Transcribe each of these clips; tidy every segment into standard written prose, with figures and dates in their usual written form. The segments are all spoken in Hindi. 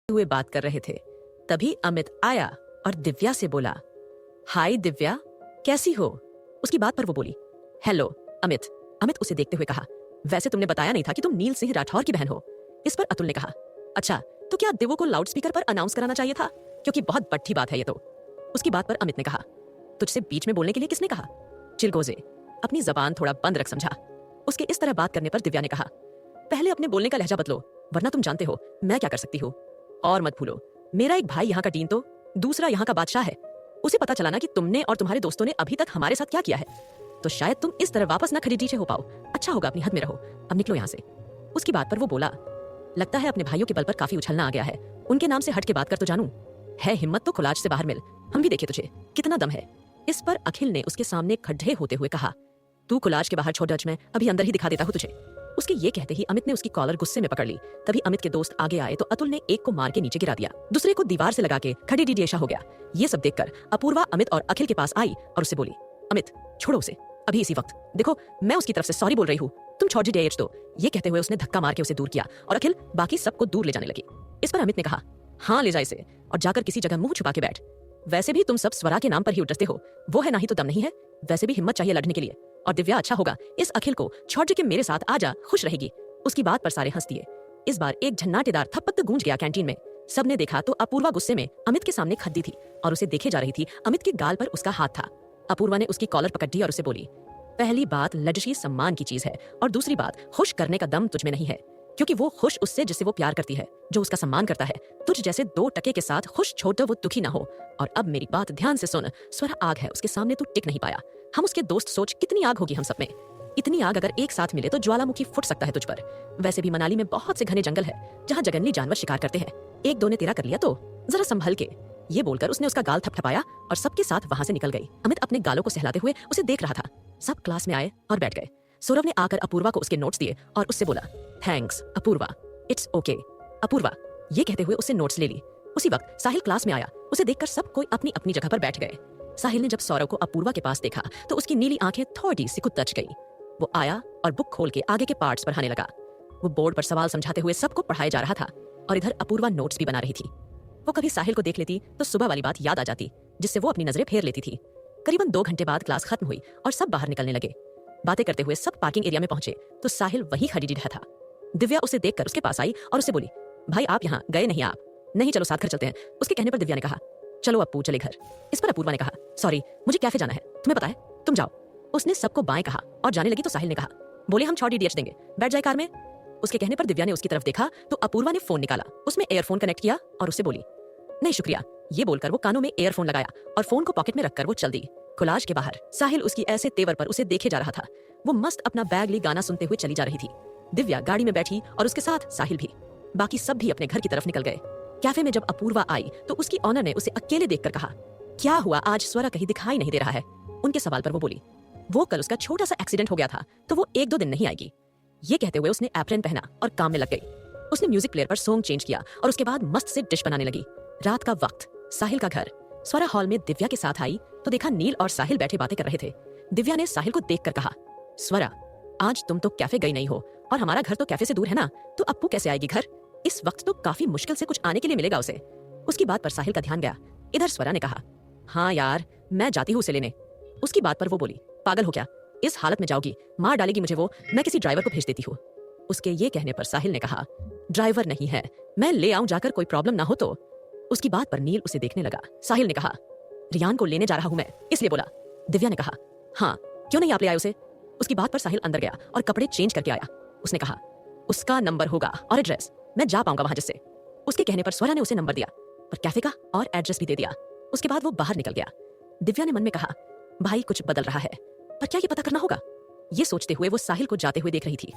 हुए बात कर रहे थे। तभी अमित आया और दिव्या से बोला, हाय दिव्या, कैसी हो? उसकी बात पर वो बोली, हेलो अमित। अमित उसे देखते हुए कहा, वैसे तुमने बताया नहीं था कि तुम नील सिंह राठौर की बहन हो। इस पर अतुल ने कहा, अच्छा तो क्या दिवो को लाउडस्पीकर पर अनाउंस कराना चाहिए था, क्योंकि बहुत बड़ी बात है ये तो। उसकी बात पर अमित ने कहा, तुझसे बीच में बोलने के लिए किसने कहा? चिलगोजे, अपनी जबान थोड़ा बंद रख समझा। उसके इस तरह बात करने पर दिव्या ने कहा, पहले अपने बोलने का लहजा बदलो, वरना तुम जानते हो मैं क्या कर सकती हूँ। और मत भूलो, मेरा एक भाई यहाँ का डीन तो दूसरा यहाँ का बादशाह है। उसे पता चला ना कि तुमने और तुम्हारे दोस्तों ने अभी तक हमारे साथ क्या किया है, तो शायद तुम इस तरह वापस ना खरीदीचे हो पाओ। अच्छा होगा अपनी हद में रहो, अब निकलो यहाँ से। उसकी बात पर वो बोला, लगता है अपने भाइयों के बल पर काफी उछलना आ गया है। उनके नाम से हट के बात कर तो जानू, है हिम्मत तो खुलाज से बाहर मिल, हम भी देखे तुझे कितना दम है। इस पर अखिल ने उसके सामने खड्डे होते हुए कहा, तू कुलाज के बाहर छोड़ डच, में अभी अंदर ही दिखा देता हूँ तुझे। उसके ये कहते ही अमित ने उसकी कॉलर गुस्से में पकड़ ली। तभी अमित के दोस्त आगे आए तो अतुल ने एक को मार के नीचे गिरा दिया, दूसरे को दीवार से लगा के खड़ी डीडीएशा हो गया। ये सब देखकर अपूर्वा अमित और अखिल के पास आई और उससे बोली, अमित छोड़ो उसे अभी इसी वक्त, देखो मैं उसकी तरफ से सॉरी बोल रही हूँ, तुम छोड़ डीडीएच दो। ये कहते हुए उसने धक्का मार के उसे दूर किया और अखिल बाकी सबको दूर ले जाने लगी। इस पर अमित ने कहा, हाँ ले जा इसे और जाकर किसी जगह मुंह छुपा के बैठ। वैसे भी तुम सब स्वरा के नाम पर ही उतरते हो, वो है ना ही तो दम नहीं है, वैसे भी हिम्मत चाहिए लड़ने के लिए। और दिव्या अच्छा होगा इस अखिल को छोड़ के मेरे साथ आ जा, खुश रहेगी। उसकी बात पर सारे हंस दिए। इस बार एक झन्नाटेदार थप्पड़ गूंज गया कैंटीन में। सबने देखा तो अपूर्वा गुस्से में अमित के सामने खड़ी थी और उसे देखे जा रही थी। अमित के गाल पर उसका हाथ था। अपूर्वा ने उसकी कॉलर पकड़ दी और उसे बोली, पहली बात लजशी सम्मान की चीज है और दूसरी बात खुश करने का दम तुझ में नहीं है, क्योंकि वो खुश उससे जिससे वो प्यार करती है, जो उसका सम्मान करता है। तुझ जैसे 2 टके के साथ खुश छोड़ वो दुखी ना हो। और अब मेरी बात ध्यान से सुन, स्वरा आग है, उसके सामने तू टिक नहीं पाया। हम उसके दोस्त, सोच कितनी आग होगी हम सब में। इतनी आग अगर एक साथ मिले तो ज्वालामुखी फुट सकता है तुझ पर। वैसे भी मनाली में बहुत से घने जंगल है जहाँ जंगली जानवर शिकार करते हैं, 1-2 ने तेरा कर लिया तो जरा संभल के। ये बोलकर उसने उसका गाल थपथपाया और सबके साथ वहां से निकल गई। अमित अपने गालों को सहलाते हुए उसे देख रहा था। सब क्लास में आए और बैठ गए। सौरभ ने आकर अपूर्वा को उसके नोट्स दिए और उससे बोला, thanks Apoorva, it's okay. Apoorva ये कहते हुए उससे नोट्स ले ली। उसी वक्त साहिल क्लास में आया। उसे देखकर सब कोई अपनी अपनी जगह पर बैठ गए। साहिल ने जब सौरभ को अपूर्वा के पास देखा तो उसकी नीली आंखें थोड़ी सी कुतच गई। वो आया और बुक खोल के आगे के पार्ट्स पढ़ाने लगा। वो बोर्ड पर सवाल समझाते हुए सबको पढ़ाया जा रहा था और इधर अपूर्वा नोट्स भी बना रही थी। वो कभी साहिल को देख लेती तो सुबह वाली बात याद आ जाती, जिससे वो अपनी नजरें फेर लेती थी। करीबन 2 घंटे बाद क्लास खत्म हुई और सब बाहर निकलने लगे। बातें करते हुए सब पार्किंग एरिया में पहुंचे तो साहिल वही खड़ी रहा था। दिव्या उसे देखकर उसके पास आई और उससे बोली, भाई आप यहाँ गए नहीं? आप नहीं, चलो साथ घर चलते हैं। उसके कहने पर दिव्या ने कहा, चलो अप्पू चले घर। इस पर अपूर्वा ने कहा, सॉरी मुझे कैफे जाना है, तुम्हें पता है, तुम जाओ। उसने सबको बाएं कहा और जाने लगी तो साहिल ने कहा, बोले हम छोड़ डीएच देंगे, बैठ जाए कार में। उसके कहने पर दिव्या ने उसकी तरफ देखा तो अपूर्वा ने फोन निकाला, उसमें एयरफोन कनेक्ट किया और उससे बोली, नहीं शुक्रिया। ये बोलकर वो कानों में एयरफोन लगाया और फोन को पॉकेट में रखकर वो चल दी कोलाज के बाहर। साहिल उसकी ऐसे तेवर पर उसे देखे जा रहा था। वो मस्त अपना बैग ली गाना सुनते हुए चली जा रही थी। दिव्या गाड़ी में बैठी और उसके साथ साहिल भी। बाकी सब भी अपने घर की तरफ निकल गए। कैफे में जब अपूर्वा आई तो उसकी ऑनर ने उसे अकेले देखकर कहा, क्या हुआ, आज स्वरा कहीं दिखाई नहीं दे रहा है? उनके सवाल पर वो बोली, वो कल उसका छोटा सा एक्सीडेंट हो गया था तो वो 1-2 दिन नहीं आएगी। ये कहते हुए उसने एप्रन पहना और काम में लग गई। उसने म्यूजिक प्लेयर पर सॉन्ग चेंज किया और उसके बाद मस्त से डिश बनाने लगी। रात का वक्त, साहिल का घर। स्वरा हॉल में दिव्या के साथ आई तो देखा नील और साहिल बैठे बातें कर रहे थे। दिव्या ने साहिल को देखकर कहा, स्वरा आज तुम तो कैफे गई नहीं हो और हमारा घर तो कैफे से दूर है ना, तो अप्पू कैसे आएगी घर? इस वक्त तो काफी मुश्किल से कुछ आने के लिए मिलेगा उसे। उसकी बात पर साहिल का ध्यान गया। इधर स्वरा ने कहा, हाँ यार मैं जाती हूँ उसे लेने। उसकी बात पर वो बोली, पागल हो क्या, इस हालत में जाओगी, मार डालेगी मुझे वो, मैं किसी ड्राइवर को भेज देती हूँ। उसके ये कहने पर साहिल ने कहा, ड्राइवर नहीं है, मैं ले आऊं जाकर, कोई प्रॉब्लम ना हो तो। उसकी बात पर नील उसे देखने लगा। साहिल ने कहा, रियान को लेने जा रहा हूं मैं, इसलिए बोला। दिव्या ने कहा, हाँ क्यों नहीं आप ले आए उसे? उसकी बात पर साहिल अंदर गया और कपड़े चेंज करके आया। उसने कहा, उसका नंबर होगा और एड्रेस, मैं जा पाऊंगा वहां जिससे। उसके कहने पर स्वरा ने उसे नंबर दिया और कैफे का और एड्रेस भी दे दिया। उसके बाद वो बाहर निकल गया। दिव्या ने मन में कहा, भाई कुछ बदल रहा है, पर क्या ये पता करना होगा? ये सोचते हुए वो साहिल को जाते हुए देख रही थी।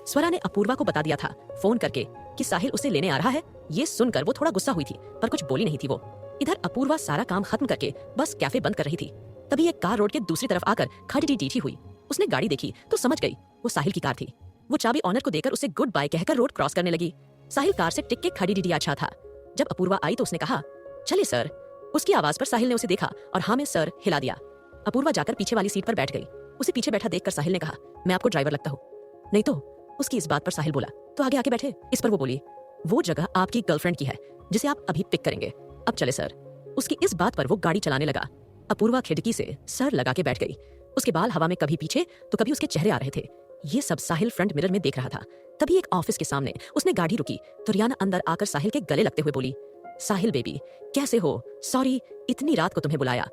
स्वरा ने अपूर्वा को बता दिया था फोन करके कि साहिल उसे लेने आ रहा है। ये सुनकर वो थोड़ा गुस्सा हुई थी पर कुछ बोली नहीं थी वो। इधर अपूर्वा सारा काम खत्म करके बस कैफे बंद कर रही थी। तभी एक कार रोड के दूसरी तरफ आकर खड़ी डीठी हुई। उसने गाड़ी देखी तो समझ गई वो साहिल की कार थी। वो चाबी ऑनर को देकर उसे गुड बाय कहकर रोड क्रॉस करने लगी। साहिल कार से टिक के खड़ी डीडी अच्छा था। जब अपूर्वा आई तो उसने कहा, चलिए सर। उसकी आवाज पर साहिल ने उसे देखा और हाँ में सर हिला दिया। अपूर्वा जाकर पीछे वाली सीट पर बैठ गई। उसे पीछे बैठा देखकर साहिल ने कहा, मैं आपको ड्राइवर लगता हूँ? नहीं तो। उसकी इस बात पर साहिल बोला, तो आगे आके बैठे। इस पर वो बोली, वो जगह आपकी गर्लफ्रेंड की है, जिसे आप अभी पिक करेंगे। अब चले सर। उसकी इस बात पर वो गाड़ी चलाने लगा। अपूर्वा खिड़की से सर लगा के बैठ गई। उसके बाल हवा में कभी पीछे तो कभी उसके चेहरे आ रहे थे। ये सब साहिल फ्रंट मिरर में देख रहा था। तभी एक ऑफिस के सामने उसने गाड़ी रुकी तो रियान अंदर आकर साहिल के गले लगते हुए बोली, साहिल बेबी कैसे हो? सॉरी इतनी रात को तुम्हें बुलाया।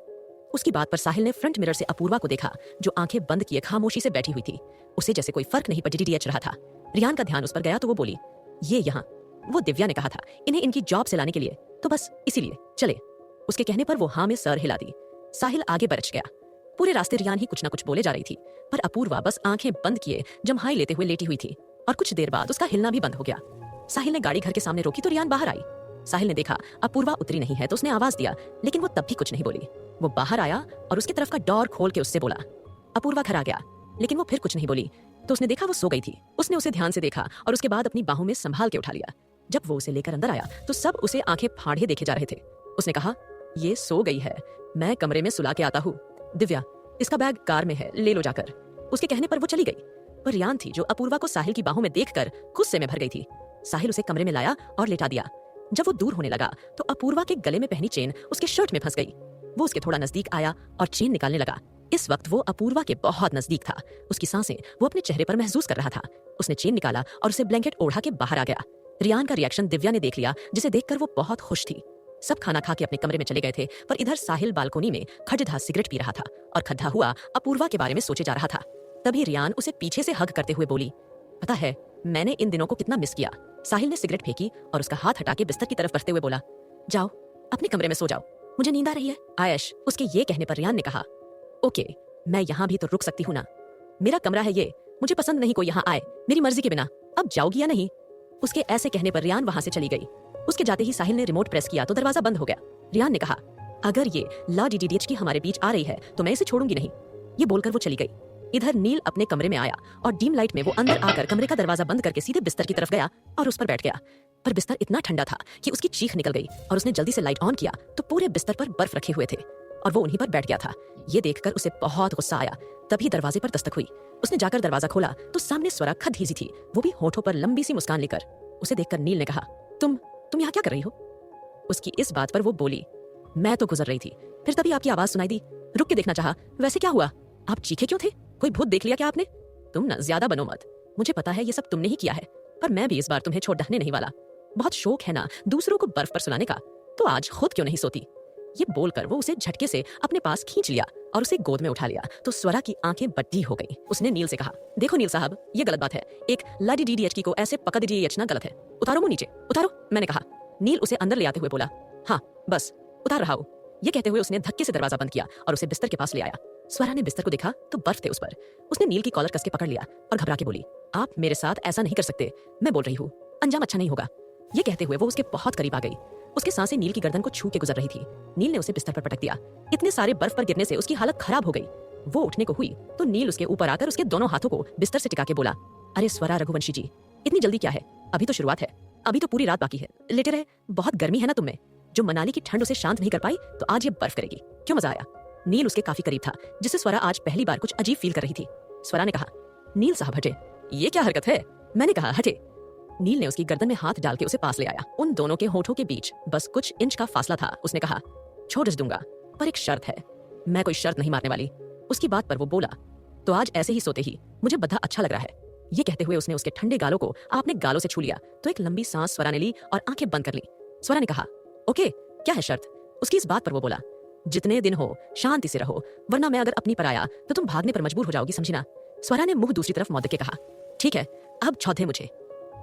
उसकी बात पर साहिल ने फ्रंट मिरर से अपूर्वा को देखा जो आंखें बंद किए खामोशी से बैठी हुई थी। उसे जैसे कोई फर्क नहीं पड़ रहा था। रियान का ध्यान उस पर गया तो वो बोली, ये यहाँ वो दिव्या ने कहा था इन्हें इनकी जॉब से लाने के लिए, तो बस इसीलिए चले। उसके कहने पर वो हाँ में सर हिला दी। साहिल आगे बरच गया। पूरे रास्ते रियान ही कुछ ना कुछ बोले जा रही थी, पर अपूर्वा बस आंखें बंद किए जम्हाई लेते हुए लेटी हुई थी और कुछ देर बाद उसका हिलना भी बंद हो गया। साहिल ने गाड़ी घर के सामने रोकी तो रियान बाहर आई। साहिल ने देखा अपूर्वा उतरी नहीं है तो उसने आवाज दिया, लेकिन वो तब भी कुछ नहीं बोली। वो बाहर आया और उसकी तरफ का डोर खोल के उससे बोला। अपूर्वा घर आ गया, लेकिन वो फिर कुछ नहीं बोली। तो उसने देखा वो सो गई थी। उसने उसे ध्यान से देखा और उसके बाद अपनी बाहों में संभाल के उठा लिया। जब वो उसे लेकर अंदर आया तो सब उसे आंखें फाड़े देखे जा रहे थे। उसने कहा, ये सो गई है, मैं कमरे में सुला के आता हूँ। दिव्या इसका बैग कार में है, ले लो जाकर। उसके कहने पर वो चली गई। पर रियान थी जो अपूर्वा को साहिल की बाहों में देखकर गुस्से में भर गई थी। साहिल उसे कमरे में लाया और लेटा दिया। जब वो दूर होने लगा तो अपूर्वा के गले में पहनी चेन उसके शर्ट में फंस गई। वो उसके थोड़ा नजदीक आया और चेन निकालने लगा। इस वक्त वो अपूर्वा के बहुत नजदीक था। उसकी सांसें वो अपने चेहरे पर महसूस कर रहा था। उसने चेन निकाला और उसे ब्लैंकेट ओढ़ा के बाहर आ गया। रियान का रिएक्शन दिव्या ने देख लिया, जिसे देखकर वो बहुत खुश थी। सब खाना खा के अपने कमरे में चले गए थे, पर इधर साहिल बालकोनी में खड़धा सिगरेट पी रहा था और खड्डा हुआ अपूर्वा के बारे में सोचे जा रहा था। तभी रियान उसे पीछे से हग करते हुए बोली, पता है मैंने इन दिनों को कितना मिस किया। साहिल ने सिगरेट फेंकी और उसका हाथ हटा के बिस्तर की तरफ बढ़ते हुए बोला, जाओ अपने कमरे में सो जाओ, मुझे नींद आ रही है। आयश उसके ये कहने पर रियान ने कहा, ओके मैं यहाँ भी तो रुक सकती हूँ ना, मेरा कमरा है ये, मुझे पसंद नहीं कोई यहाँ आए मेरी मर्जी के बिना। अब जाओगी या नहीं? उसके ऐसे कहने पर रियान वहां से चली गई। उसके जाते ही साहिल ने रिमोट प्रेस किया तो दरवाजा बंद हो गया। रियान ने कहा, अगर ये ला डीडीएच की हमारे बीच आ रही है तो मैं इसे छोड़ूंगी नहीं। ये बोलकर वो चली गई। इधर नील अपने कमरे में आया और डीम लाइट में वो अंदर आकर कमरे का दरवाजा बंद करके सीधे बिस्तर की तरफ गया और उस पर बैठ गया। पर बिस्तर इतना ठंडा था कि उसकी चीख निकल गई और उसने जल्दी से लाइट ऑन किया तो पूरे बिस्तर पर बर्फ रखे हुए थे और वो उन्हीं पर बैठ गया था। ये देखकर उसे बहुत गुस्सा आया। तभी दरवाजे पर दस्तक हुई। उसने जाकर दरवाजा खोला तो सामने स्वरा खदीजी थी, वो भी होठों पर लंबी सी मुस्कान लेकर। उसे देखकर नील ने कहा, तुम यहाँ क्या कर रही हो? उसकी इस बात पर वो बोली, मैं तो गुजर रही थी, फिर तभी आपकी आवाज सुनाई दी, रुक के देखना चाहा। वैसे क्या हुआ? आप चीखे क्यों थे? कोई भूत देख लिया क्या आपने? तुम ना ज्यादा बनो मत, मुझे पता है ये सब तुमने ही किया है, पर मैं भी इस बार तुम्हें छोड़ ढहने नहीं वाला। बहुत शौक है ना दूसरों को बर्फ पर सुलाने का, तो आज खुद क्यों नहीं सोती? ये बोलकर वो उसे झटके से अपने पास खींच लिया और उसे गोद में उठा लिया तो स्वरा की आंखें बड्डी हो गई। उसने नील से कहा, देखो नील साहब ये गलत बात है, एक लाडी डीडीएच की को ऐसे पका डीडीएच ना गलत है, उतारो मुंह नीचे, उतारो मैंने कहा। नील उसे अंदर ले आते हुए बोला, हाँ बस उतार रहा हूँ। ये कहते हुए उसने धक्के से दरवाजा बंद किया और उसे बिस्तर के पास ले आया। स्वरा ने बिस्तर को देखा तो बर्फ थे उस पर। उसने नील की कॉलर कस के पकड़ लिया और घबरा के बोली, आप मेरे साथ ऐसा नहीं कर सकते, मैं बोल रही हूँ, अंजाम अच्छा नहीं होगा। ये कहते हुए वो उसके बहुत करीब आ गई। उसके सांसें नील की गर्दन को छू के गुजर रही थी। नील ने उसे बिस्तर पर पटक दिया। इतने सारे बर्फ पर गिरने से उसकी हालत खराब हो गई। वो उठने को हुई तो नील उसके ऊपर आकर उसके दोनों हाथों को बिस्तर से टिका के बोला, अरे स्वरा रघुवंशी जी, इतनी जल्दी क्या है? अभी तो शुरुआत है, अभी तो पूरी रात बाकी है, लेटे रहे। बहुत गर्मी है ना तुम में, जो मनाली की ठंड उसे शांत नहीं कर पाई तो आज ये बर्फ करेगी। क्यों मजा आया? नील उसके काफी करीब था, जिससे स्वरा आज पहली बार कुछ अजीब फील कर रही थी। स्वरा ने कहा, नील साहब हटे, ये क्या हरकत है? मैंने कहा हटे। नील ने उसकी गर्दन में हाथ डाल के उसे पास ले आया। उन दोनों के होठों के बीच बस कुछ इंच का फासला था। उसने कहा, छोड़ दूंगा, पर एक शर्त है। मैं कोई शर्त नहीं मारने वाली। उसकी बात पर वो बोला, तो आज ऐसे ही सोते ही मुझे बद्धा अच्छा लग रहा है। ये कहते हुए उसने उसके ठंडे गालों को अपने गालों से छू लिया तो एक लंबी सांस स्वरा ने ली और आंखें बंद कर ली। स्वरा ने कहा, ओके क्या है शर्त? उसकी इस बात पर वो बोला, जितने दिन हो शांति से रहो, वरना मैं अगर अपनी पर आया तो तुम भागने पर मजबूर हो जाओगी, समझी ना? स्वरा ने मुंह दूसरी तरफ मोड़ के कहा, ठीक है अब छौधे मुझे।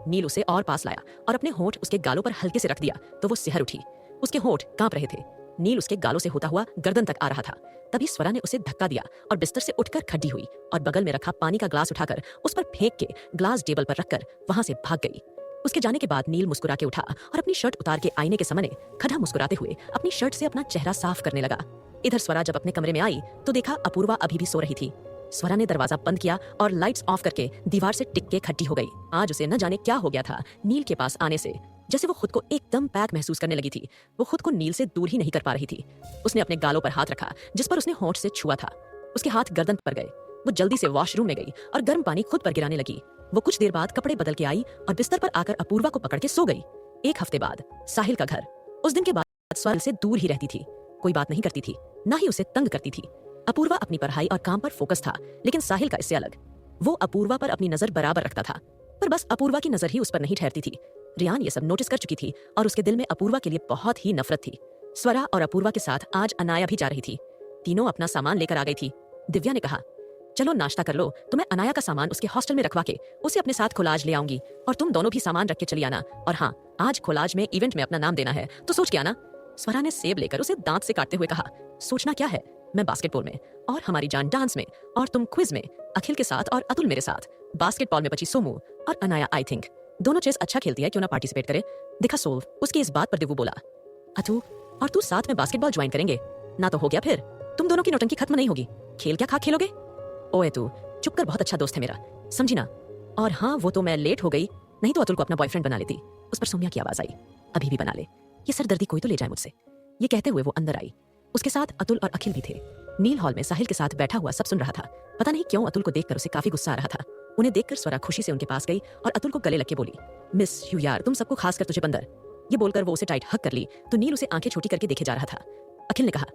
नील उसे और पास लाया और अपने होंठ उसके गालों पर हल्के से रख दिया तो वो सिहर उठी। उसके होंठ कांप रहे थे। नील उसके गालों से होता हुआ गर्दन तक आ रहा था। तभी स्वरा ने उसे धक्का दिया और बिस्तर से उठकर खड़ी हुई और बगल में रखा पानी का ग्लास उठाकर उस पर फेंक के ग्लास टेबल पर रखकर वहां से भाग गई। उसके जाने के बाद नील मुस्कुरा के उठा और अपनी शर्ट उतार के आईने के सामने खड़ा मुस्कुराते हुए अपनी शर्ट से अपना चेहरा साफ करने लगा। इधर स्वरा जब अपने कमरे में आई तो देखा अपूर्वा अभी भी सो रही थी। स्वरा ने दरवाजा बंद किया और लाइट्स ऑफ करके दीवार से टिक के खड़ी हो गई। आज उसे न जाने क्या हो गया था नील के पास आने से, जैसे वो खुद को एकदम पैक महसूस करने लगी थी। वो खुद को नील से दूर ही नहीं कर पा रही थी। उसने अपने गालों पर हाथ रखा जिस पर उसने होंठ से छुआ था। उसके हाथ गर्दन पर गए। वो जल्दी से वॉशरूम में गई और गर्म पानी खुद पर गिराने लगी। वो कुछ देर बाद कपड़े बदल के आई और बिस्तर पर आकर अपूर्वा को पकड़ के सो गई। एक हफ्ते बाद साहिल का घर। उस दिन के बाद स्वरा से दूर ही रहती थी, कोई बात नहीं करती थी, ना ही उसे तंग करती थी। अपूर्वा अपनी पढ़ाई और काम पर फोकस था, लेकिन साहिल का इससे अलग। वो अपूर्वा पर अपनी नजर बराबर रखता था, पर बस अपूर्वा की नजर ही उस पर नहीं ठहरती थी। रियान ये सब नोटिस कर चुकी थी और उसके दिल में अपूर्वा के लिए बहुत ही नफरत थी। स्वरा और अपूर्वा के साथ आज अनाया भी जा रही थी। तीनों अपना सामान लेकर आ गई थी। दिव्या ने कहा, चलो नाश्ता कर लो, तो मैं अनाया का सामान उसके हॉस्टल में रखवा के उसे अपने साथ कोलाज ले आऊंगी और तुम दोनों भी सामान रख के चली आना। और हाँ, आज कोलाज में इवेंट में अपना नाम देना है, तो सोच के आना। स्वरा ने सेब लेकर उसे दांत से काटते हुए कहा, सोचना क्या है, मैं बास्केटबॉल में और हमारी जान डांस में और तुम क्विज में, अखिल के साथ और अतुल मेरे साथ। बास्केटबॉल में बची सोमू और अनाया आई थिंक दोनों चेस अच्छा खेलती है, क्यों ना पार्टिसिपेट करे। दिखा सोल्व। उसकी इस बात पर दिव्या बोला, अतु और तू साथ में बास्केटबॉल ज्वाइन करेंगे ना, तो हो गया फिर तुम दोनों की नौटंकी खत्म नहीं होगी। खेल क्या खा खेलोगे? ओए तू चुप कर, बहुत अच्छा दोस्त है मेरा, समझी ना। और हाँ, वो तो मैं लेट हो गई, नहीं तो अतुल को अपना बॉयफ्रेंड बना लेती। उस पर सौम्या की आवाज आई, अभी भी बना ले, ये सरदर्दी कोई तो ले जाए मुझसे। ये कहते हुए वो अंदर आई। उसके साथ अतुल और अखिल भी थे। नील हॉल में साहिल के साथ बैठा हुआ सब सुन रहा था। पता नहीं क्यों अतुल को देखकर उसे काफी गुस्सा आ रहा था। उन्हें देखकर स्वरा खुशी से उनके पास गई और अतुल को गले लग के बोली, मिस यू यार, तुम सबको, खासकर तुझे बंदर। ये बोलकर वो उसे टाइट हक कर ली तो नील उसे आंखें छोटी करके देखे जा रहा था। अखिल ने कहा,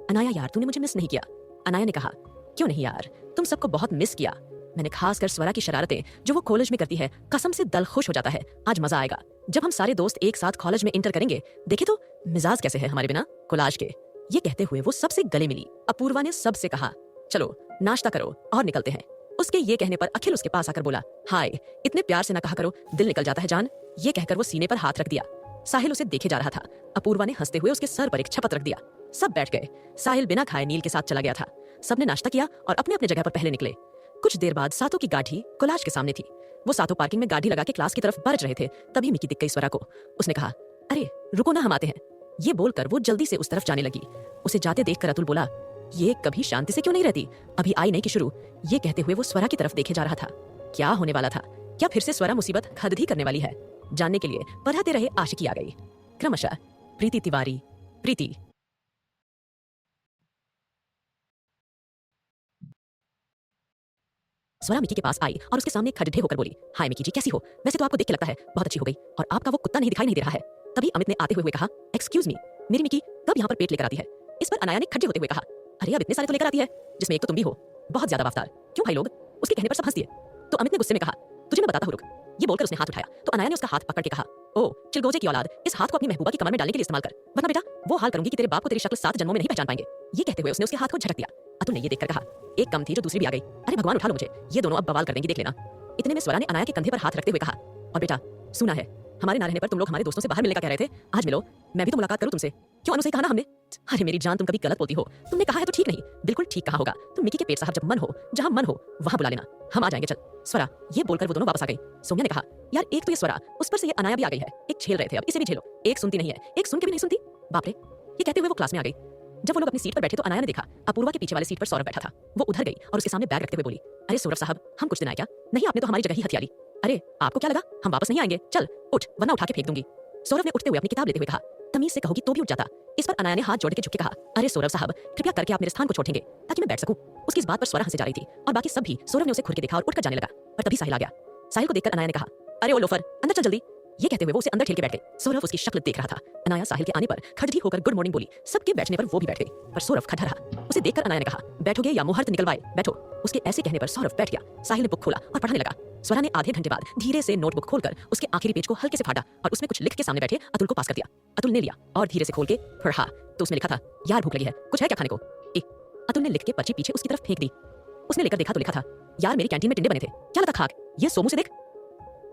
अनाया यार, तूने मुझे मिस नहीं किया। अनाया ने कहा, क्यों नहीं यार, तुम सबको बहुत मिस किया मैंने, खासकर स्वरा की शरारतें जो वो कॉलेज में करती है, कसम से दिल खुश हो जाता है। आज मजा आएगा जब हम सारे दोस्त एक साथ कॉलेज में इंटर करेंगे, देखे तो मिजाज कैसे है हमारे बिना कोलाज के। ये कहते हुए वो सबसे गले मिली। अपूर्वा ने सबसे कहा, चलो नाश्ता करो और निकलते हैं। उसके ये कहने पर अखिल उसके पास आकर बोला, हाय, इतने प्यार से ना कहा करो, दिल निकल जाता है जान। ये कहकर वो सीने पर हाथ रख दिया। साहिल उसे देखे जा रहा था। अपूर्वा ने हंसते हुए उसके सर पर एक छपत रख दिया। सब बैठ गए। साहिल बिना खाए नील के साथ चला गया था। सबने नाश्ता किया और अपने अपने जगह पर पहले निकले। कुछ देर बाद सातों की गाड़ी कोलाज के सामने थी। वो सातों पार्किंग में गाड़ी लगा के क्लास की तरफ बरज रहे थे। तभी मिकी दिख गई स्वरा को। उसने कहा, अरे रुको ना, हम आते हैं। ये बोलकर वो जल्दी से उस तरफ जाने लगी। उसे जाते देखकर अतुल बोला, ये कभी शांति से क्यों नहीं रहती, अभी आई नहीं कि शुरू। ये कहते हुए वो स्वरा की तरफ देखे जा रहा था। क्या होने वाला था? क्या फिर से स्वरा मुसीबत खद ही करने वाली है? जानने के लिए पढ़ाते रहे आशिकी आ गई। क्रमशः प्रीति तिवारी। प्रीति। स्वरा मिकी के पास आई और उसके सामने खड़े होकर बोली, हाय मिकी जी, कैसी हो? वैसे तो आपको देख के लगता है बहुत अच्छी हो गई और आपका वो कुत्ता नहीं दिखाई नहीं दे रहा है। तभी अमित ने आते हुए कहा, एक्सक्यूज मी, मेरी मिकी कब यहाँ पर पेट लेकर आती है? इस पर अनाया ने खड़े होते हुए कहा, अरे अब इतने सारे तो लेकर आती है, जिसमें एक तो तुम भी हो, बहुत ज्यादा वाफदार। क्यों भाई लोग? उसके कहने पर सब हंस दिए। तो अमित ने गुस्से में कहा, तुझे मैं बताता हूँ, रुक। ये बोलकर उसने हाथ उठाया तो अनाया ने उसका हाथ पकड़ के कहा, ओ चिलगोजे की औलाद, इस हाथ को अपनी महबूबा की कमर में डालने के लिए इस्तेमाल कर, वरना बेटा वो हाल करूंगी कि तेरे बाप को तेरी शक्ल 7 जन्मों में नहीं पहचान पाएंगे। ये कहते हुए उसने उसके हाथ को झटक दिया। अतुल ने ये देखकर कहा, एक कम थी जो दूसरी भी आ गई। अरे भगवान उठा लो मुझे, ये दोनों अब बवाल कर देंगी, देख लेना। इतने में स्वरा ने अनाया के कंधे पर हाथ रखते हुए कहा, और बेटा सुना है, हमारे ना रहने पर तुम लोग हमारे दोस्तों से बाहर मिलने का कह रहे थे, आज मिलो, मैं भी तो मुलाकात करूं तुमसे। क्यों अनु, सही कहा ना हमने? अरे मेरी जान, तुम कभी गलत बोलती हो, तुमने कहा है तो ठीक नहीं, बिल्कुल ठीक कहा होगा। तुम मिकी के पेट साहब, जब मन हो, जहां मन हो वहां बुला लेना, हम आ जाएंगे, चल। स्वरा। ये बोलकर वो दोनों वापस आ गई। सोम्या ने कहा, यार एक तो ये स्वरा, उस पर से ये अनाया भी आ गई है। एक झेल रहे थे, अब इसे भी झेलो। एक सुनती नहीं है, एक सुन के भी नहीं सुनती, बाप रे। ये कहते हुए वो क्लास में आ गई। जब वो लोग अपनी सीट पर बैठे तो अनाया ने देखा अपूर्वा के पीछे वाले सीट पर सौरभ बैठा था। वो उधर गई और उसके सामने बैग रखते हुए बोली, अरे सौरभ साहब, हम कुछ दिन आए क्या? नहीं, आपने तो हमारी जगह ही हथिया ली। अरे आपको क्या लगा हम वापस नहीं आएंगे? चल उठ, वरना उठा के फेंक दूंगी। सौरभ ने उठते हुए अपनी किताब लेते हुए कहा, तमीज से कहोगी तो भी उठ जाता। इस पर अनाया ने हाथ जोड़ के झुक के कहा, अरे सौरभ साहब, कृपया करके आप मेरे स्थान को छोड़ेंगे ताकि मैं बैठ सकूं। उसकी इस बात पर स्वरा हंसे जा रही थी और बाकी सब भी। सौरभ ने उसे घूर के देखा और उठकर जाने लगा, पर तभी साहिल आ गया। साहिल को देखकर अनाया ने कहा, अरे ओ लोफर, अंदर चल जल्दी। ये कहते हुए वो उसे अंदर ठेल के बैठ गई। सौरभ उसकी शक्ल देख रहा था। अनाया साहिल के आने पर खड़खड़ी होकर गुड मॉर्निंग बोली। सबके बैठने पर वो भी बैठ गई, पर सौरभ खड़ा रहा। उसे देखकर अनाया ने कहा, बैठोगे या मुहूर्त निकलवाए, बैठो। उसके ऐसे कहने पर सौरभ बैठ गया। साहिल ने बुक खोला और पढ़ने लगा। स्वरा ने आधे घंटे बाद धीरे से नोटबुक खोलकर उसके आखिरी पेज को हल्के से फाड़ा और उसमें कुछ लिख के सामने बैठे अतुल को पास कर दिया। अतुल ने लिया और धीरे से खोल के पढ़ा तो उसमें लिखा था, यार भूख लगी है, कुछ है क्या खाने को? अतुल ने लिख के पर्ची पीछे उसकी तरफ फेंक दी। उसने लेकर देखा तो लिखा था, यार मेरी कैंटीन में टिंडे बने थे, क्या लगा खाक? ये सोमू से देख।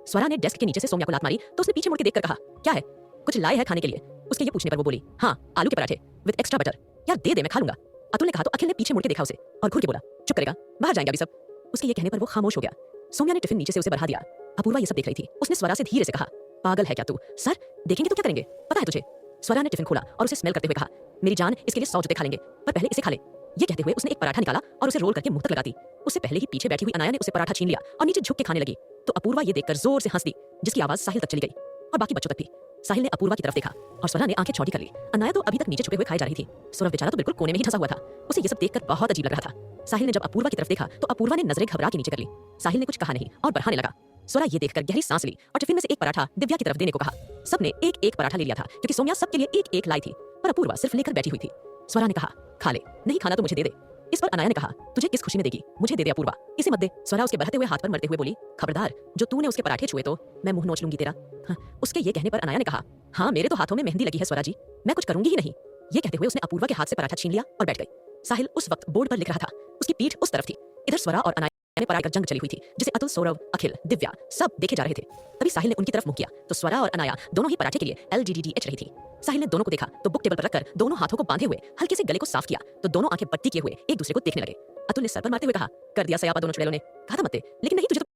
स्वरा ने डेस्क के नीचे से सोम्या को लात मारी तो उसने पीछे मुड़ के देखकर कहा, क्या है, कुछ लाए है खाने के लिए? उसके ये पूछने पर वो बोली, हाँ आलू के पराठे विद एक्स्ट्रा बटर। यार दे दे, मैं खा लूंगा। अतुल ने कहा तो अखिल ने पीछे मुड़ के देखा उसे और घूर के बोला, चुप करेगा, बाहर जाएंगे अभी सब। उसके ये कहने पर वो खामोश हो गया। सोम्या ने टिफिन नीचे से उसे बढ़ा दिया। अपूर्वा ये सब देख रही थी। उसने स्वरा से धीरे से कहा, पागल है क्या तू? सर देखेंगे तो क्या करेंगे, पता है तुझे? स्वरा ने टिफिन खोला और उसे स्मेल करते हुए कहा, मेरी जान, इसके लिए 100 जूते खा लेंगे, पर पहले इसे खा ले। ये कहते हुए उसने एक पराठा निकाला और उसे रोल करके मुंह तक लगा दी। उससे पहले ही पीछे बैठी हुई अनाया ने उसे पराठा छीन लिया और नीचे झुक के खाने लगी। तो अपूर्वा ये देखकर जोर से हंस दी, जिसकी आवाज साहिल तक चली गई और बाकी बच्चों तक भी। साहिल ने अपूर्वा की तरफ देखा और स्वरा ने आंखें चौड़ी कर ली। अनाया तो अभी तक नीचे छुपे हुए खाई जा रही थी। सौरभ बेचारा तो बिल्कुल कोने में ही धंसा हुआ था। उसे ये सब देखकर बहुत अजीब लग रहा था। साहिल ने जब अपूर्वा की तरफ देखा तो अपूर्वा ने नजरें घबरा के नीचे कर ली। साहिल ने कुछ कहा नहीं और बढ़ाने लगा, स्वरा ये देखकर गहरी सांस ली और टिफिन में से एक पराठा दिव्या की तरफ देने को कहा। सबने एक एक पराठा ले लिया था क्योंकि सौम्या सबके लिए एक एक लाई थी, पर अपूर्वा सिर्फ लेकर बैठी हुई थी। स्वरा ने कहा, खा ले, नहीं खाना तो मुझे दे दे। इस पर अनाया ने कहा, तुझे किस खुशी में देगी, मुझे दे दे अपूर्वा, इसे मत दे। स्वरा उसके बढ़ते हुए हाथ पर मरते हुए बोली, खबरदार, जो तूने उसके पराठे छुए तो मैं मुंह नोच लूंगी तेरा। हाँ, उसके ये कहने पर अनाया ने कहा, हाँ मेरे तो हाथों में मेहंदी लगी है स्वरा जी, मैं कुछ करूंगी ही नहीं। ये कहते हुए उसने अपूर्वा के हाथ से पराठा छीन लिया और बैठ गई। साहिल उस वक्त बोर्ड पर लिख रहा था, उसकी पीठ उस तरफ थी। इधर स्वरा और अनाया ने पराठे का जंग चली हुई थी, जिसे अतुल, सौरव, अखिल, दिव्या सब देखे जा रहे थे। तभी साहिल ने उनकी तरफ मुंह किया तो स्वरा और अनाया दोनों ही पराठे के लिए LDDDH रही थी। साहिल ने दोनों को देखा तो बुक टेबल पर रखकर दोनों हाथों को बांधे हुए हल्के से गले को साफ किया तो दोनों आंखें बत्ती किए हुए एक दूसरे को देखने लगे। अतुल ने सर पर मारते हुए कहा, कर दिया सयापा दोनों चुड़ैलों ने, कहा था मत दे, लेकिन नहीं तुझे तो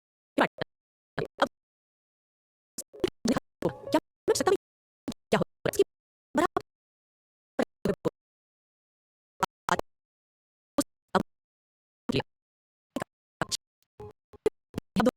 अब क्या मैं सकता भी क्या हो रहा है इसकी बराबर अब लिया अब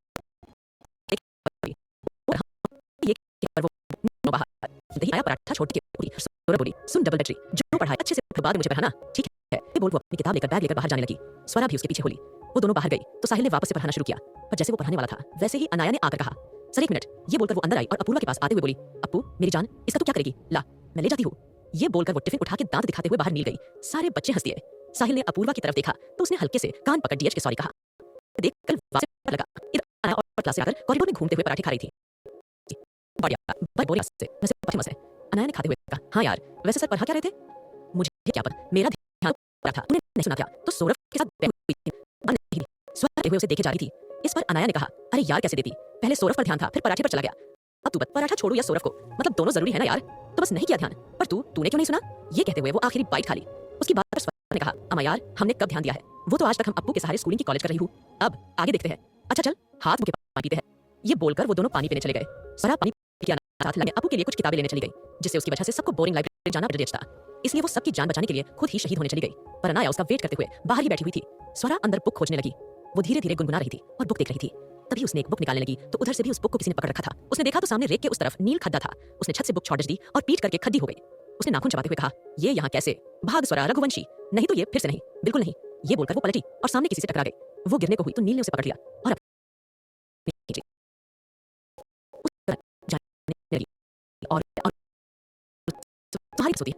ये पर वो बाहर नहीं आया पराठा छोड़ के पूरी सौरभ बोली, सुन डबल बैटरी, जो पढ़ाई अच्छे से फिर बाद में मुझे पढ़ाना, ठीक है। ये बोल वो अपनी किताब लेकर बैग लेकर बाहर जाने लगी। स्वरा भी उसके पीछे होली। वो दोनों बाहर गई तो साहिल ने वापस से पढ़ाना शुरू किया, पर जैसे वो पढ़ाने वाला था वैसे ही अनाया ने आकर कहा, सर एक मिनट। ये बोलकर वो अंदर आई और अपूर्वा के पास आते हुए बोली, अप्पू मेरी जान, इसका तू क्या करेगी, ला मैं ले जाती हूँ। ये बोलकर वो टिफिन उठा के दांत दिखाते हुए बाहर निकल गई। सारे बच्चे हंस दिए। साहिल ने अपूर्वा की तरफ देखा तो उसने हल्के से कान पकड़ DH के सॉरी कहा। देख कल वापस लगा इधर आया और क्लास से आकर कॉरिडोर में घूमते हुए पराठे खा रही थी। बढ़िया भाई बोली से वैसे फेमस है। अनाया ने खाते हुए कहा, हाँ यार वैसे सर पढ़ा क्या रहे थे, मुझे क्या पता, मेरा ध्यान रहा था, उन्हें नहीं सुना क्या, तो सौरभ के साथ बैठी हुई थी, बात नहीं थी। स्वरा हुए उसे देखे जा रही थी। इस पर अनाया ने कहा, अरे यार कैसे देती, पहले सौरभ पर ध्यान था फिर पराठे पर चला गया। अब तू बता पराठा छोड़ू या सौरभ को, मतलब दोनों जरूरी है ना यार, तो बस नहीं किया ध्यान, पर तूने क्यों नहीं सुना। ये कहते हुए वो आखिरी बाइट खा ली। उसकी बात पर स्वरा ने कहा, अम्मा यार हमने कब ध्यान दिया है, वो तो आज तक हम अप्पू के सहारे स्कूलिंग की कॉलेज कर रही हूँ, अब आगे देखते हैं। अच्छा चल हाथ मुंह के पानी पीते हैं। ये बोलकर वो दोनों पानी पीने चले गए। स्वरा पानी पी के साथ लगे अप्पू के लिए कुछ किताबें लेने चली गई, जिससे उसकी वजह से सबको बोरिंग लाइब्रेरी जाना पड़ था, इसलिए वो सबकी जान बचाने के लिए खुद ही शहीद होने चली गई। पर अनाया उसका वेट करते हुए बाहर ही बैठी हुई थी। स्वरा अंदर बुक खोजने लगी। वो धीरे धीरे गुनगुना रही थी और बुक देख रही थी। तभी उसने एक बुक निकालने लगी तो उधर से भी उस बुक को किसी ने पकड़ रखा था। उसने देखा तो सामने रेक के उस तरफ नील खड्डा था। उसने छत से बुक छौड़ दी और पीट करके खड्डी हो गई। उसने नाखून चबाते हुए कहा, ये यहाँ कैसे, भाग स्वरा रघुवंशी, नहीं तो ये फिर से नहीं, बिल्कुल नहीं। ये बोलकर वो पलटी और सामने किसी से टकरा गई। वो गिरने को हुई तो नील ने उसे पकड़ लिया और तुम्हारी सोती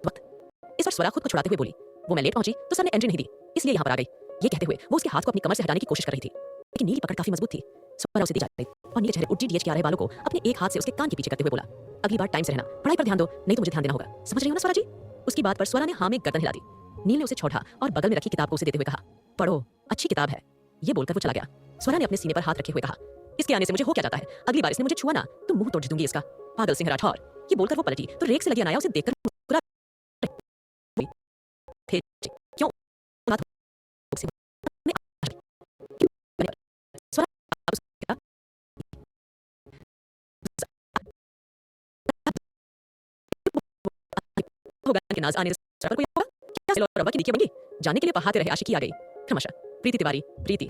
वक्त। इस पर स्वरा खुद को छुड़ाते हुए बोली, वो मैं लेट पहुंची तो सर ने एंट्री नहीं दी, इसलिए यहाँ पर आ गई। ये कहते हुए वो उसके हाथ को अपनी कमर से हटाने की कोशिश कर रही थी, लेकिन नीली पकड़ काफी मजबूत थी। स्वरा उसे दी जा रही और नीचे चेहरे उड्डी DH के आ रहे बालों को अपने एक हाथ से उसके कान के पीछे करते हुए बोला, अगली बार टाइम से रहना, पढ़ाई पर ध्यान दो, नहीं तो मुझे ध्यान देना होगा, समझ रही हो ना स्वरा जी। उसकी बात पर स्वरा ने हाँ में गर्दन हिला दी। नील ने उसे छोड़ा और बगल में रखी किताब को उसे देते हुए कहा, पढ़ो, अच्छी किताब है। ये बोलकर वो चला गया। स्वरा ने अपने सीने पर हाथ रखे हुए कहा, इसके आने से मुझे हो क्या जाता है, अगली बार इसने मुझे छुआ ना तो मुंह तोड़ दूंगी इसका, पागल सिंह राठौर। ये बोलकर वो पलटी तो रेक से लगी अनाया उसे देखकर मुस्कुरा रही थी। क्यों बात से स्वरा होगा कि नाज आने से कोई होगा क्या, सिलो रब्बा की दिखी बंगी जाने के लिए पहाते रहे आशिकी आ गई। तमाशा प्रीति तिवारी, प्रीति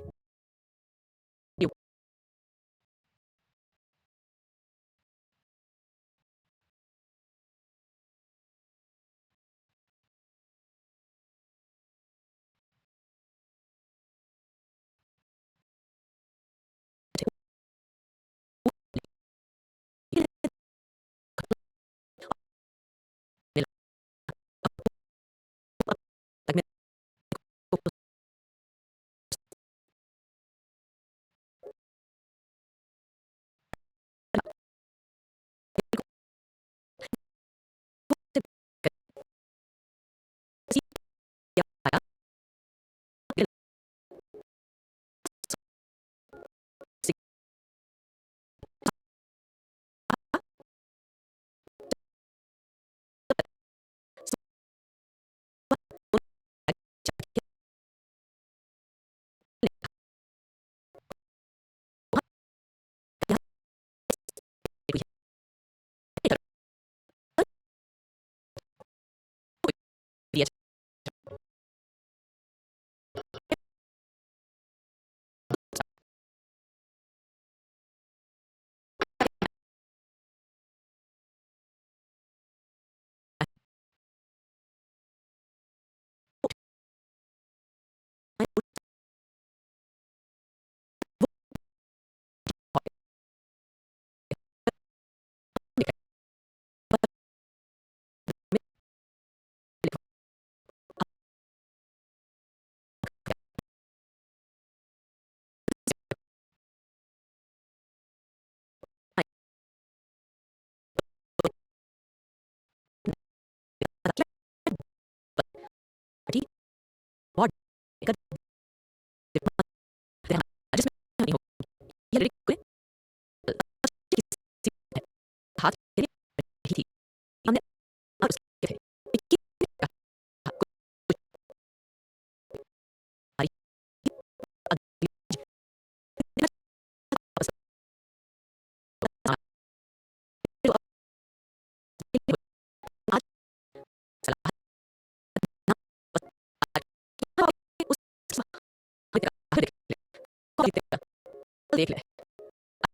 देख ले।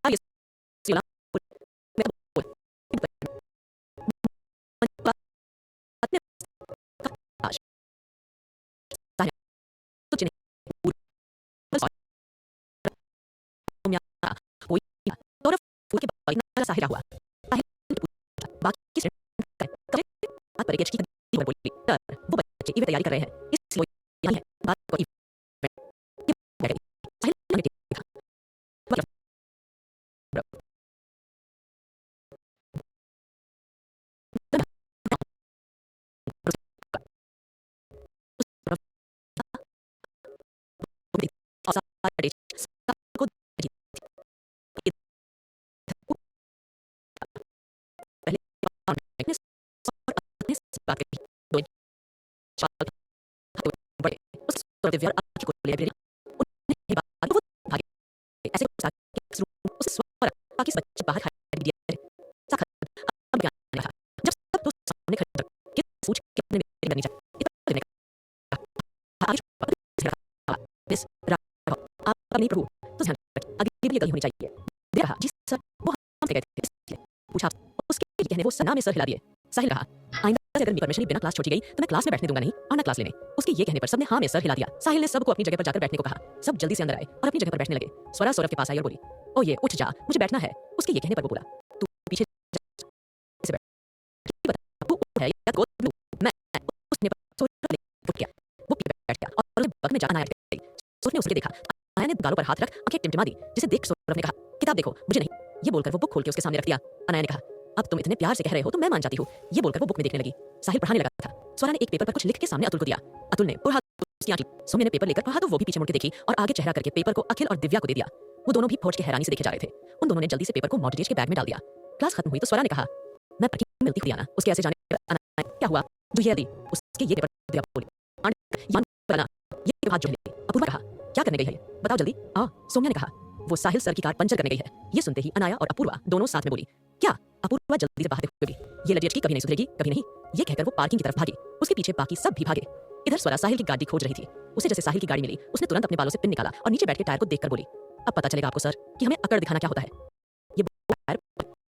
आगे सिला मैं बोल अपने आश साया कुछ नहीं पूरा वो और फूल के बाई ना साहिरा हुआ बाकी से बात पर की बोली वो बच्चे इवे तैयारी कर रहे हैं इसलिए यही है बात को दिव्या आंखें खोले लाइब्रेरी उन्हें बात वो भागे ऐसे उस स्वर बाकी सब बच्चे बाहर खड़े दिया सखत अब क्या था जब सब तो सामने खड़े थे कि सोच के अपने में करनी चाहिए इतना करने का आज मिस आप अपनी प्रभु तो ध्यान आगे भी ये होनी चाहिए दे रहा जी सर वो हम से गए थे पूछा उसके कहने वो सना में सर हिला दिए साहिल कहा आइंदा से अगर मेरी परमिशन बिना क्लास छोड़ी गई तो मैं क्लास में बैठने दूंगा नहीं और ना क्लास लेने उसके ये कहने पर सबने हाँ में सर हिला दिया साहिल ने सबको अपनी जगह पर जाकर बैठने को कहा सब जल्दी से अंदर आए और अपनी जगह पर बैठने लगे स्वरा सौरभ के पास आई और बोली ओ ये उठ जा मुझे बैठना है उसके ये कहने पर वो बोला तू पीछे से बैठ तू है या गोद मैं उसने सौरभ ने उठ गया वो बैठ गया और उसे बग में जाना आया सौरभ ने उसे देखा आया ने गालों पर हाथ रख आंखें टिमटिमा दी जिसे देख सौरभ ने कहा किताब देखो मुझे नहीं ये बोलकर वो बुक खोल के उसके सामने रख दिया अनाया ने कहा अब तुम इतने प्यार से कह रहे हो तो मैं मान जाती हूँ ये बोलकर वो बुक में देखने लगी साहिल पढ़ाने लगा था स्वरा ने एक पेपर पर कुछ लिख के सामने अतुल को दिया अतुल ने उसकी आंखें सौम्य ने पेपर लेकर पढ़ा तो वो भी पीछे मुड़ के देखी और आगे चेहरा करके पेपर को अखिल और दिव्या को दे दिया वो दोनों भी फौज के हैरानी से देखे जा रहे थे उन दोनों ने जल्दी से पेपर को मॉडरेज के बैग में डाल दिया क्लास खत्म हुई तो स्वरा ने कहा मैं पढ़ी मिलती हुई आना उसके ऐसे जाने क्या हुआ जो ये दी उसके ये पेपर दिया बोली ये हाथ जोड़ ले अपूर्वा कहा क्या करने गई है बताओ जल्दी सौम्या ने कहा वो साहिल सर की कार पंचर करने गई है ये सुनते ही अनाया और अपूर्वा दोनों साथ में बोली क्या अपूर्वा जल्दी से बाहर होगी ये लड़की कभी नहीं सुधरेगी कभी नहीं ये कहकर वो पार्किंग की तरफ भागी उसके पीछे बाकी सब भी भागे इधर स्वरा साहिल की गाड़ी खोज रही थी उसे जैसे साहिल की गाड़ी मिली उसने तुरंत अपने बालों से पिन निकाला और नीचे बैठ के टायर को देखकर बोली अब पता चलेगा आपको सर कि हमें अकड़ दिखाना क्या होता है ये टायर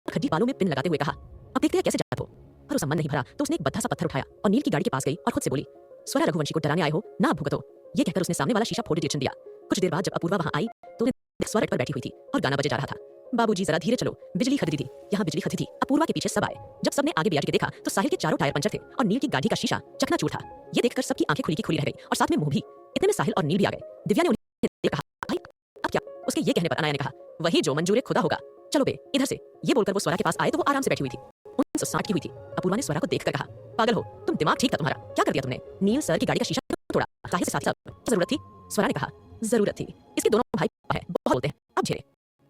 खड्डी बालों में पिन लगाते हुए कहा अब देखते हैं कैसे जाते हो पर उस मन नहीं भरा तो उसने एक बद्धा सा पत्थर उठाया और नील की गाड़ी के पास गई और खुद से बोली स्वरा रघुवंशी को डराने आए हो ना भुगतो ये कहकर उसने सामने वाला शीशा फोड़ डिटेक्शन दिया कुछ देर बाद जब अपूर्वा वहां आई तो स्वरा पर बैठी हुई थी और गाना बजे जा रहा था बाबूजी जरा धीरे चलो बिजली खरीदी थी यहाँ बिजली खरीदी थी अपूर्वा के पीछे सब आए जब सबने आगे बियाज के देखा तो साहिल के चारों टायर पंचर थे और नील की गाड़ी का शीशा चकनाचूर था ये देखकर सबकी आंखें खुली की खुली रह गई और साथ में मुंह भी इतने में साहिल और नील भी आ गए दिव्या ने उन्हें कहा भाई अब क्या उसके ये कहने पर अनाया ने कहा वही जो मंजूर खुदा होगा चलो बे इधर से ये बोलकर वो स्वरा के पास आए तो वो आराम से बैठी हुई थी 1960 की हुई थी अपूर्वा ने स्वरा को देखकर कहा पागल हो तुम दिमाग ठीक था तुम्हारा क्या कर दिया तुमने नील सर की गाड़ी का शीशा तोड़ा साहिल से साथ सब जरूरत थी स्वरा ने कहा जरूरत थी इसके दोनों भाई है बहुत बोलते हैं अब झेले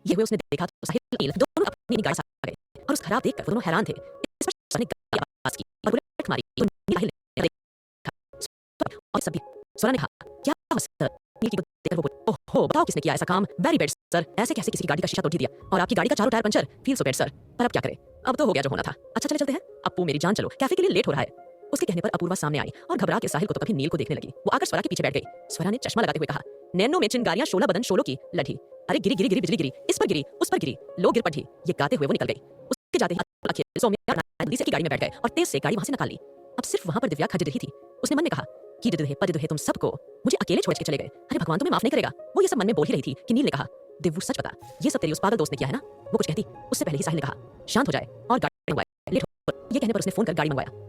ये हुए उसने देखा तो साहिल नील दोनों अपनी गाड़ी से आ गए और उस खराब देखकर दोनों हैरान थे इस पर स्वरा ने गाड़ी आवाज की और बुलेट मारी तो साहिल ने देखा और सभी स्वरा ने कहा क्या हुआ सर नील की देखकर वो बोली ओहो बताओ किसने किया ऐसा काम वेरी बैड सर ऐसे कैसे किसी की गाड़ी का शीशा तोड़ दिया और आपकी गाड़ी का चारों tyre puncture feel so bad sir पर अब क्या करें अब तो हो गया जो होना था अच्छा चले चलते हैं अप्पू मेरी जान चलो कैफे के लिए लेट हो रहा है उसके कहने पर अपूर्वा सामने आई और घबरा के साहिल को तो कभी नील को देखने लगी वो आकर स्वरा के पीछे बैठ गई स्वरा ने चश्मा लगाते हुए कहा नैनो में चिंगारियां शोला बदन शोलों की लड़ी अरे गिरी गिरी गिरी बिजली गिरी इस पर गिरी उस पर गिरी लोग गिर पड़ी ये गाते हुए वो निकल गई उसके जाते ही अखिल सौम्या जल्दी से गाड़ी में बैठ गए और तेज से गाड़ी वहां से निकाल ली अब सिर्फ वहां पर दिव्या खज रही थी उसने मन में कहा कि दुहे पद दुहे तुम सबको मुझे अकेले छोड़ के चले गए अरे भगवान तुम्हें माफ नहीं करेगा वो ये सब मन में बोल ही रही थी कि नील ने कहा दिव्यू सच बता ये सब तेरी उस पागल दोस्त ने किया है ना वो कुछ कहती उससे पहले ही साहिल ने कहा शांत हो जाए और गाड़ी मंगवाए लेट हो ये कहने पर उसने फोन कर गाड़ी मंगवाया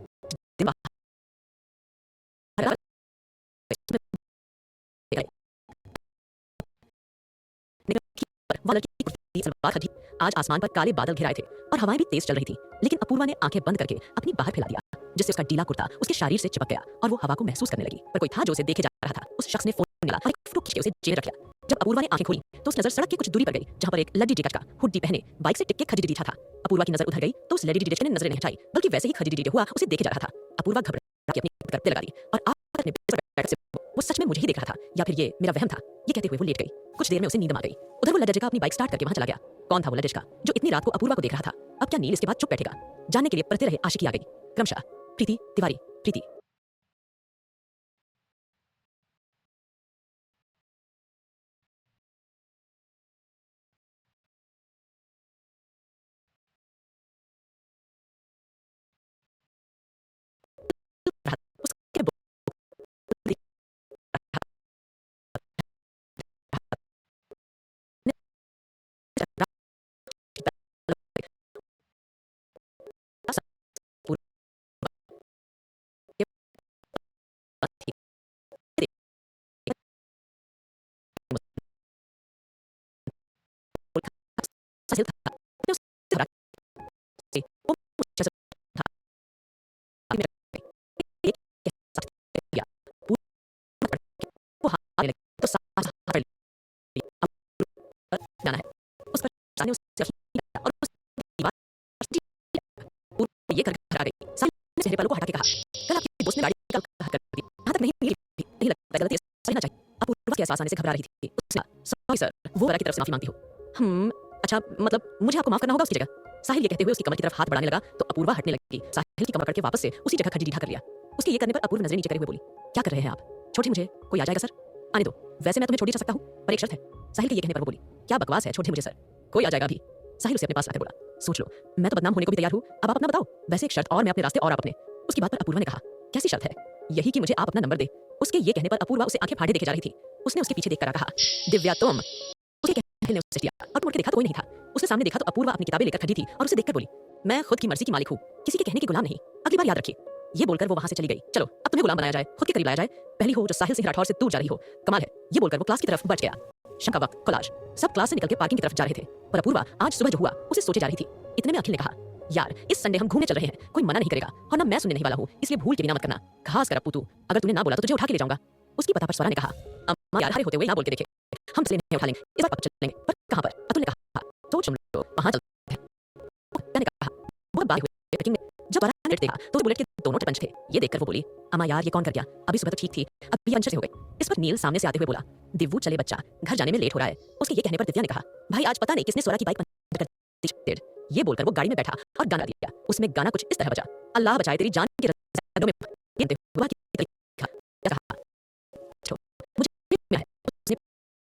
आज आसमान पर काले बादल घिराए थे और हवाएं भी तेज चल रही थी लेकिन अपूर्वा ने आंखें बंद करके अपनी बाहर फैला दिया जिससे उसका डीला कुर्ता उसके शरीर से चिपक गया और वो हवा को महसूस करने लगी पर कोई था जो उसे देखे जा रहा था उस शख्स ने फोन निकाला और एक फोटो खींच के उसे जेल रख लिया जब अपूर्वा ने आंखें खोली तो उस नजर सड़क के कुछ दूरी पर गई जहां पर एक लड्डी डिटच का हुड्डी पहने बाइक से टिक के खजीदी था अपूर्वा की नजर उधर गई तो उस लड्डी डिटच ने नजरें नहीं हटाई बल्कि वैसे ही खजीदी हुआ उसे देखे जा रहा था अपूर्वा घबरा के अपनी करते लगा दी और अपने बैग से वो सच में मुझे ही देख रहा था या फिर ये मेरा वहम था ये कहते हुए वो लेट गई कुछ देर में उसे नींद आ गई उधर वो लज्जिका अपनी बाइक स्टार्ट करके वहां चला गया कौन था वो लज्जिका जो इतनी रात को अपूर्वा को देख रहा था अब क्या नील इसके बाद चुप बैठेगा जानने के लिए पढ़ते रहे आशिकी आ गई क्रमशः प्रीति तिवारी प्रीति ये कर घर आ गई। साहिल ने चेहरे पर को हटा के कहा, कल आपकी दोस्त ने गाड़ी निकाल कर दी। यहाँ तक नहीं लगता गलती सही ना चाहिए। अपूर्वा कैसे आसानी से घबरा रही थी। उसने कहा, सॉरी सर, वो वरा की तरफ से माफी मांगती हूँ। अच्छा, मतलब मुझे आपको माफ करना होगा उसकी जगह। साहिल ये कहते हुए उसकी कमर की तरफ हाथ बढ़ाने लगा तो अपूर्वा हटने लगी। साहिल की कमर पकड़ के वापस से उसी जगह खड़ी ढीठा कर लिया। उसके ये करने पर अपूर्व नजरें नीचे करे हुए बोली, क्या कर रहे हैं आप? छोटे मुझे कोई आ जाएगा सर? आने दो, वैसे मैं तुम्हें छोड़ ही जा सकता हूँ, पर एक शर्त है। साहिल के ये कहने पर वो बोली, क्या बकवास है, छोटे मुझे सर, कोई आ जाएगा अभी। साहिल उसे अपने पास लाकर बोला, सोच लो, मैं तो बदनाम होने को भी तैयार हूँ, अब आप अपना बताओ। वैसे एक शर्त और, मैं अपने रास्ते और आप अपने। उसकी बात पर अपूर्वा ने कहा, कैसी शर्त है? यही कि मुझे आप अपना नंबर दे। उसके ये कहने पर अपूर्वा उसे आंखें फाड़े देखे जा रही थी। उसने उसके पीछे देखकर कहा, दिव्या तुम। उसके कहने ने उसे दिया और मुड़ के देखा तो कोई नहीं था। उसने सामने देखा तो अपूर्वा अपनी किताबें लेकर खड़ी थी और उसे देखकर बोली, मैं खुद की मर्जी की मालिक हूँ, किसी के कहने की गुलाम नहीं, अगली बार याद रखिए। ये बोलकर वो वहां से चली गई। चलो अब तुम्हें गुलाम बनाया जाए, खुद के करीब लाया जाए, पहली हो जो साहिल सिंह राठौर से दूर जा रही हो। कमाल है। ये बोलकर वो क्लास की तरफ बढ़ गया। शाम का वक्त, कोलाज। सब क्लास से निकल के पार्किंग की तरफ जा रहे थे, पर अपूर्वा आज सुबह जो हुआ उसे सोचे जा रही थी। इतने में अखिल ने कहा, यार इस संडे हम घूमने चल रहे हैं, कोई मना नहीं करेगा और ना मैं सुनने नहीं वाला हूँ, इसलिए भूल के भी ना मत करना। खास कर अपू तू, अगर तूने ना बोला तो तुझे उठा के ले जाऊंगा। उसकी पता पर स्वरा ने कहा, अम्मा यार हारे होते हुए ना बोल के देखे, हम इसलिए नहीं उठा लेंगे, इस बार पापा चलेंगे, पर कहाँ पर? अतुल ने कहा, सोच लो, वहां चलते हैं। ने कहा, बहुत बात हुई लेकिन जब बड़ा नेट देखा तो बुलेट के दोनों पंच थे। ये देखकर वो बोली, अम्मा यार ये कौन कर गया? अभी सुबह तो ठीक थी, अब ये अंशर से हो गई। इस पर नील सामने से आते हुए बोला, दिव्यू चले बच्चा, घर जाने में लेट हो रहा है। उसके ये कहने पर दिव्या ने कहा, भाई आज पता नहीं किसने स्वरा की बाइक पंचर कर दी। ये बोलकर वो गाड़ी में बैठा और गाना दिया। उसमें गाना कुछ इस तरह बजा, अल्लाह बचाए तेरी जान के रज़ाओं में कहते हुआ कि कहा, मुझे में है उसने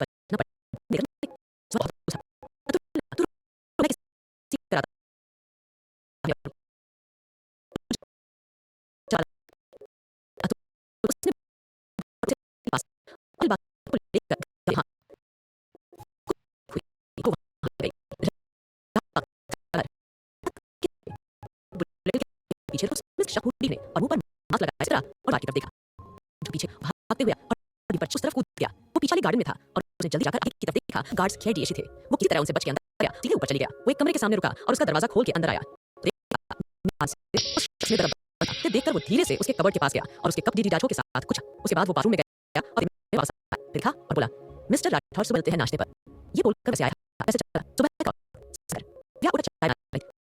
बचना पड़ा। देखना स्वरा बहुत गुस्सा, तू किसी कराता चला उसने पास और बात को लेकर हाँ को वहां गई। पीछे तो मिस शकुड़ी ने और मुंह पर हाथ लगाया इस तरह और बाकी तरफ देखा। जो पीछे भागते हुए और पर उस तरफ कूद गया। वो पीछे वाली गार्डन में था और उसने जल्दी जाकर आगे की तरफ देखा। गार्ड्स खैर दिए थे। वो किसी तरह उनसे बच के अंदर गया, सीधे ऊपर चले गया। वो एक कमरे के सामने रुका और उसका दरवाजा खोल के अंदर आया। देखकर वो धीरे से उसके कबर्ड के पास गया और उसके कप डी डाचो के साथ कुछ। उसके बाद वो बाथरूम में गया और वापस देखा और बोला, मिस्टर राठौर सुबह मिलते हैं नाश्ते पर। ये बोलकर वैसे आया, वैसे चला सुबह सर या उड़ा चाय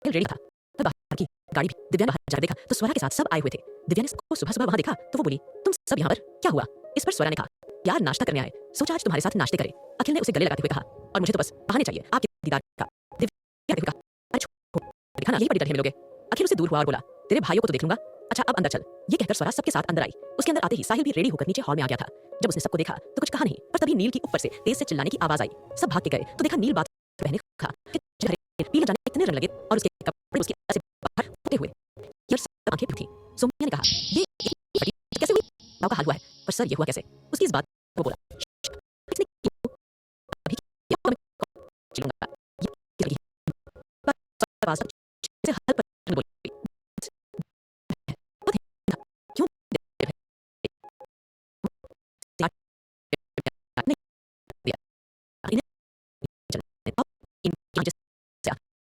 रेडी था। तब बाहर की गाड़ी भी दिव्या ने बाहर जा देखा तो स्वरा के साथ सब आए हुए थे। दिव्या ने सबको सुबह सुबह वहां देखा तो वो बोली, तुम सब यहाँ पर क्या हुआ? इस पर स्वरा ने कहा, यार नाश्ता करने आए, सोचा आज तुम्हारे साथ नाश्ते करें। अखिल ने उसे गले लगाते हुए कहा, और मुझे तो बस बहाने चाहिए आपके दीदार का। दिव्या ने कहा, अरे छोड़ो, दिखाना यही बड़ी डर है मिलोगे। अखिल उसे दूर हुआ और बोला, तेरे भाइयों को तो देख लूंगा, अच्छा अब अंदर चल। ये कहकर स्वरा सबके साथ अंदर आई। उसके अंदर आते ही साहिल भी रेडी होकर नीचे हॉल में आ गया था। जब उसने सबको देखा तो कुछ कहा नहीं, पर तभी नील की ऊपर से तेज से चिल्लाने की आवाज आई। सब भाग के गए तो देखा नील बात पहने खा पीले जाने इतने रंग लगे और उसके कपड़े उसके से बाहर होते हुए यार सब आंखें थी। सोमिया ने कहा, ये कैसे हुई? का हाल हुआ है, पर सर ये हुआ कैसे? उसकी इस बात को बोला, इसने अभी चलूंगा ये पर से हल पर बोली, क्यों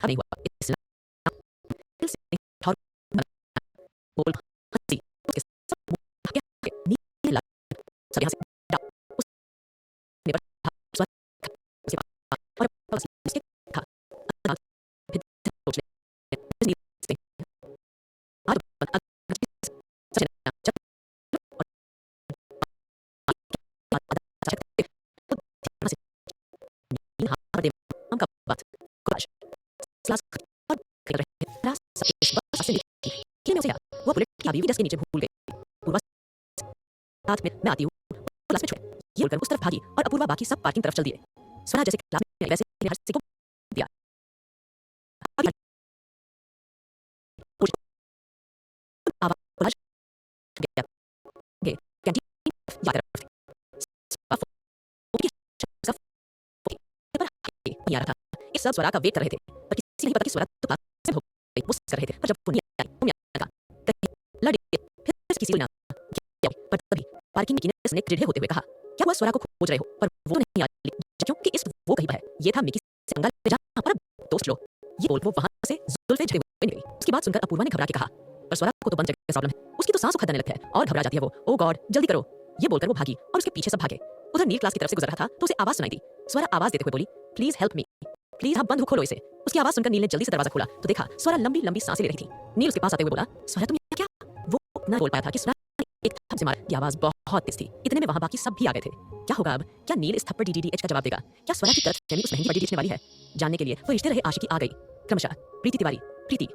नहीं हुआ बोल हंसी उसके सब नीले लाल सब यहाँ से उसने पर उसके और उसके था फिर सोच ले आज वो बुलेट की चाबी भी डेस्क के नीचे भूल गई। पूर्वा साथ में मैं आती हूँ, क्लास में छोड़ ये बोलकर उस तरफ भागी और अपूर्वा बाकी सब पार्किंग तरफ चल दिए। स्वरा जैसे क्लास में वैसे हर किसी को दिया। आवाज कैंटीन या तरफ नहीं आ रहा था। इस सब स्वरा का वेट कर रहे थे, पर किसी नहीं पता कि स्वरा तो क्लास से हो गई। वो कर रहे थे, पर जब वो नहीं आई, तो मैं लगा कहीं लड़ी फिर किसी को ना किया। पर तभी पार्किंग में किनेस ने चिढ़े होते हुए कहा, क्या हुआ? स्वरा को खोज रहे हो पर वो नहीं आई, क्योंकि इस वो कहीं पर है। ये था मिकी से अंगल जहां पर दोस्त लोग। ये बोल वो वहां से जुल्फे झुके हुए निकली। उसकी बात सुनकर अपूर्वा ने घबरा के कहा, पर स्वरा को तो बंद जगह प्रॉब्लम है, उसकी तो सांस उखड़ने लगती है और घबरा जाती है वो। ओ गॉड जल्दी करो। ये बोलकर वो भागी और उसके पीछे सब भागे। उधर नील क्लास की तरफ से गुजर रहा था तो उसे आवाज सुनाई दी। स्वरा आवाज देते हुए बोली, प्लीज हेल्प मी। प्लीज आप बंद हो, खोलो इसे। उसकी आवाज सुनकर नील ने जल्दी से दरवाजा खोला तो देखा स्वरा लंबी लंबी सांसें ले रही थी। नील उसके पास आते हुए बोला, स्वरा तुम यहाँ क्या? वो ना बोल पाया था कि स्वरा एक थप्पड़ से मार। आवाज बहुत तेज थी। इतने में वहां बाकी सब भी आ गए थे। क्या होगा अब? क्या नील इस थप्पड़ डीडीएच का जवाब देगा? क्या स्वरा की तरफ उस महंगी पट्टी बेचने वाली है? जानने के लिए वो रिश्ते रहे आशिकी आ गई। क्रमशः प्रीति तिवारी, प्रीति